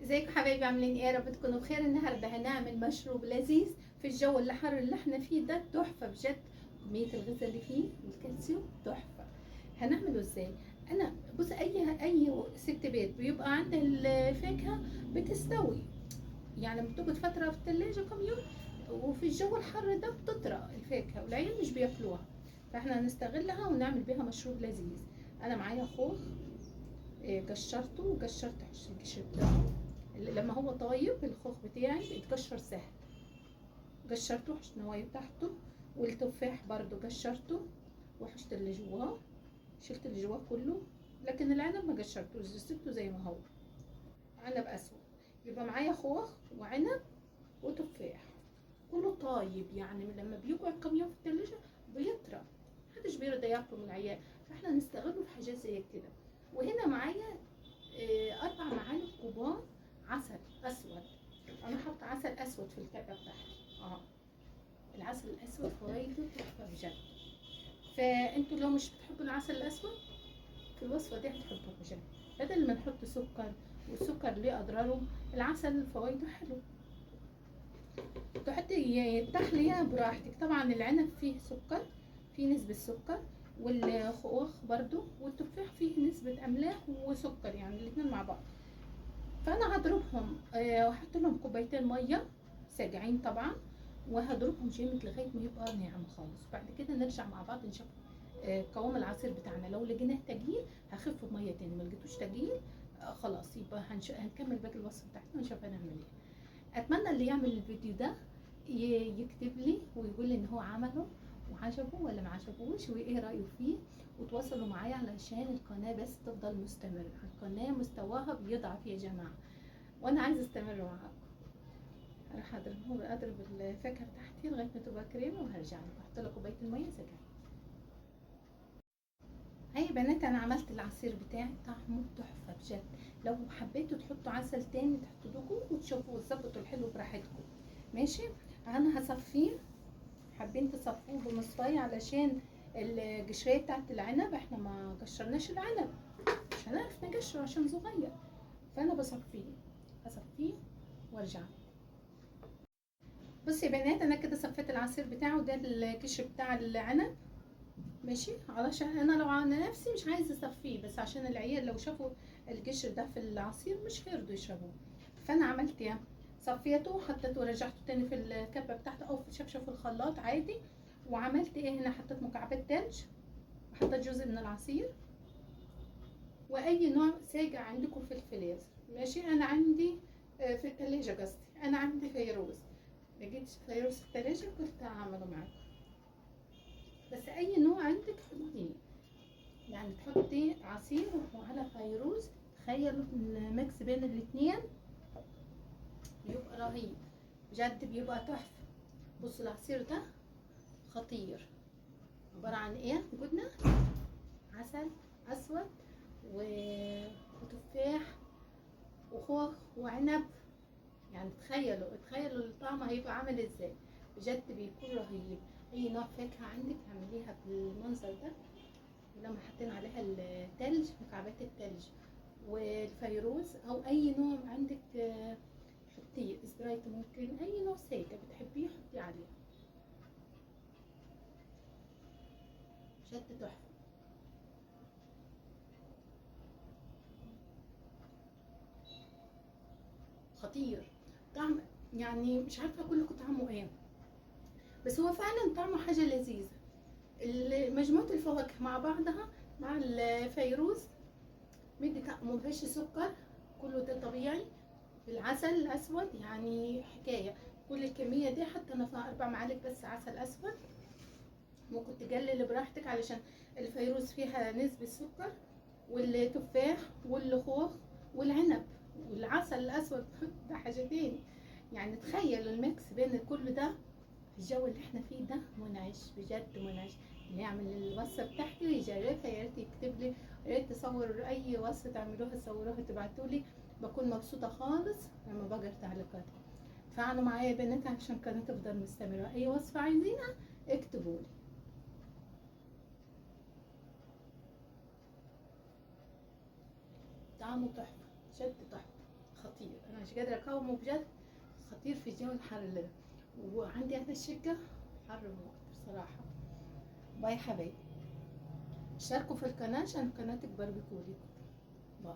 ازيكم حبايبي، عاملين ايه؟ يا رب تكونوا بخير. النهارده هنعمل مشروب لذيذ في الجو اللي حر اللي احنا فيه ده، تحفه بجد. كميه الغذاء اللي فيه والكالسيوم تحفه. هنعمله ازاي؟ انا بص، اي ست بيت بيبقى عندها الفاكهه بتستوي، يعني بتقعد فتره في الثلاجه كم يوم، وفي الجو الحر ده بتطرى الفاكهه والعيال مش بياكلوها، فاحنا هنستغلها ونعمل بيها مشروب لذيذ. انا معايا خوخ، قشرته وقشرت القشر بتاعه. لما هو طايب الخوخ بتاعي بيتقشر سهل، قشرته وحشت النوايا بتاعته. والتفاح برضو قشرته وحشت اللي جواه، شلت اللي جواه كله، لكن العنب ما قشرتوش، سبته زي ما هو عنب اسود. يبقى معايا خوخ وعنب وتفاح، كله طايب، يعني لما بيقعد كم يوم في التلاجة بيطرى، محدش بيرضى ياكله من العيال، فاحنا نستغله في حاجات زي كده. وهنا معايا 4 معالق كبار عسل اسود. انا حاطه عسل اسود في الكبه بتاعتي. العسل الاسود فوائده تحفه بجد، فانتوا لو مش بتحبوا العسل الاسود في الوصفه دي هتحطوه بجد، بدل ما نحط سكر، والسكر ليه اضراره، العسل فوائده حلو. تحطي التحليه براحتك، طبعا العنب فيه سكر، فيه نسبه سكر، والخوخ برضو، والتفاح فيه نسبه املاح وسكر، يعني الاتنين مع بعض. فانا هضربهم واحط لهم كوبايتين ميه ساقعين طبعا، وهضربهم جامد لغايه ما يبقى ناعم خالص. بعد كده نرجع مع بعض نشوف قوام العصير بتاعنا. لو لقيناه تقيل هخفه بميه تاني، ما لقيتوش تقيل خلاص يبقى هنكمل باقي الوصفه بتاعتنا ونشوف هنعمل ايه. اتمنى اللي يعمل الفيديو ده يكتب لي ويقول لي ان هو عمله وعجبه ولا ما عجبوش، وايه رايه فيه. وتواصلوا معايا علشان القناه بس تفضل مستمره، القناه مستواها بيضعف يا جماعه، وانا عايزه استمر معاكم. راح اضرب الفاكهه بتاعتي لغايه ما تبقى كريمه، وهرجع لكم احط لها كوبايه الميه ساقعه. هاي يا بنات، انا عملت العصير بتاعي طعمه تحفه بجد. لو حبيتوا تحطوا عسل تاني تحطوه وتشوفوا وتظبطوا الحلو براحتكم. ماشي، انا هصفيه. حابين تصفوه بمصفايه علشان القشريه بتاعت العنب، احنا ما قشرناش العنب، مش هنعرف نقشره عشان صغير، فانا هصفيه وارجع. بصي يا بنات، انا كده صفيت العصير بتاعه ده، القشر بتاع العنب. ماشي، علشان انا لو على نفسي مش عايزه اصفيه، بس عشان العيال لو شافوا القشر ده في العصير مش هيرضوا يشربوه. فانا عملت ايه؟ صفيته وحطيته ورجعته تاني في الكبه بتاعته او في شفشة الخلاط عادي. وعملت ايه هنا؟ حطيت مكعبات تلج، وحطيت جزء من العصير، واي نوع ساقع عندكم في الفريزر. ماشي، انا عندي في الثلاجه قصدي، انا عندي فيروز، لقيت فيروز في الثلاجه قلت اعمله معاكم. بس اي نوع عندك حطيه، يعني تحطي عصير وعلى فيروز، تخيلوا الميكس بين الاتنين بيبقى رهيب بجد، بيبقى تحفه. بصوا العصير ده خطير، عباره عن ايه؟ قلنا عسل اسود وتفاح وخوخ وعنب، يعني تخيلوا الطعم هيبقى عامل ازاي، بجد بيكون رهيب. اي نوع فاكهه عندك اعمليها بالمنظر ده. ولما حطينا عليها التلج، مكعبات التلج والفيروز، او اي نوع عندك حطيه، سبرايت ممكن، اي نوع ساقع بتحبيه حطيه عليه، بجد تحفه. خطير طعم، يعني مش عارفه اقول لكم طعمه ايه، بس هو فعلا طعمه حاجه لذيذه. مجموعه الفواكه مع بعضها مع الفيروز مدي طعم، مفيهاش سكر، كله ده طبيعي. بالعسل الاسود يعني حكايه، كل الكميه دي حتى انا فيها 4 معالق بس عسل اسود، ممكن تقلل براحتك علشان الفيروز فيها نسبه سكر، والتفاح والخوخ والعنب والعسل الاسود ده حاجه تاني. يعني تخيلوا الميكس بين كل ده في الجو اللي احنا فيه ده منعش، بجد منعش. اللي يعمل الوصفه بتاعتي ويجربها يا ريت يكتب لي، يا ريت تصور اي وصفه تعملوها تصوروها تبعتوا لي، بكون مبسوطه خالص لما بقرا تعليقاتكم. تفاعلوا معايا يا بنات عشان القناه تفضل مستمره، اي وصفه عايزينها اكتبوا لي. طعمه تحفه، بجد تحفه، خطير، انا مش قادره اقاومه بجد، خطير في الجو الحر اللي ده. وعندي انا الشقه حر موت بصراحه. باي حبايبي، اشتركوا في القناه عشان القناه تكبر بكل. باي.